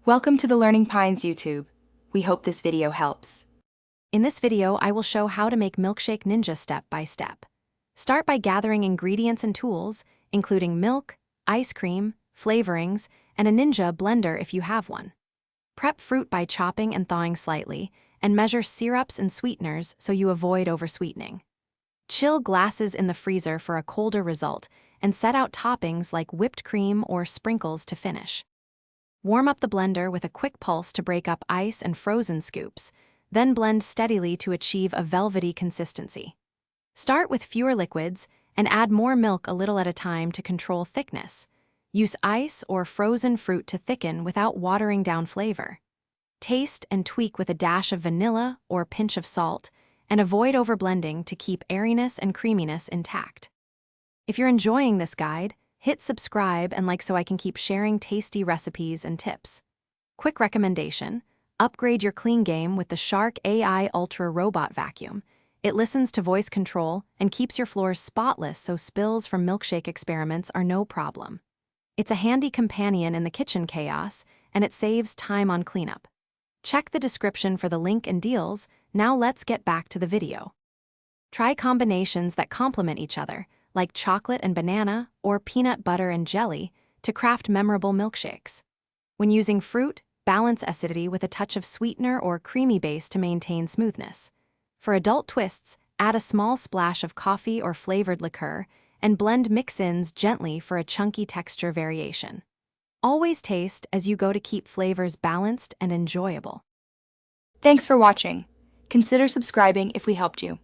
Welcome to the Learning Pines YouTube. We hope this video helps. In this video, I will show how to make Milkshake Ninja step by step. Start by gathering ingredients and tools, including milk, ice cream, flavorings, and a Ninja blender if you have one. Prep fruit by chopping and thawing slightly, and measure syrups and sweeteners so you avoid oversweetening. Chill glasses in the freezer for a colder result, and set out toppings like whipped cream or sprinkles to finish. Warm up the blender with a quick pulse to break up ice and frozen scoops, then blend steadily to achieve a velvety consistency. Start with fewer liquids and add more milk a little at a time to control thickness. Use ice or frozen fruit to thicken without watering down flavor. Taste and tweak with a dash of vanilla or pinch of salt, and avoid overblending to keep airiness and creaminess intact. If you're enjoying this guide, hit subscribe and like so I can keep sharing tasty recipes and tips. Quick recommendation: upgrade your clean game with the Shark AI Ultra Robot Vacuum. It listens to voice control and keeps your floors spotless so spills from milkshake experiments are no problem. It's a handy companion in the kitchen chaos, and it saves time on cleanup. Check the description for the link and deals. Now let's get back to the video. Try combinations that complement each other, like chocolate and banana or peanut butter and jelly, to craft memorable milkshakes. When using fruit, balance acidity with a touch of sweetener or creamy base to maintain smoothness. For adult twists, add a small splash of coffee or flavored liqueur, and blend mix-ins gently for a chunky texture variation. Always taste as you go to keep flavors balanced and enjoyable. Thanks for watching. Consider subscribing if we helped you.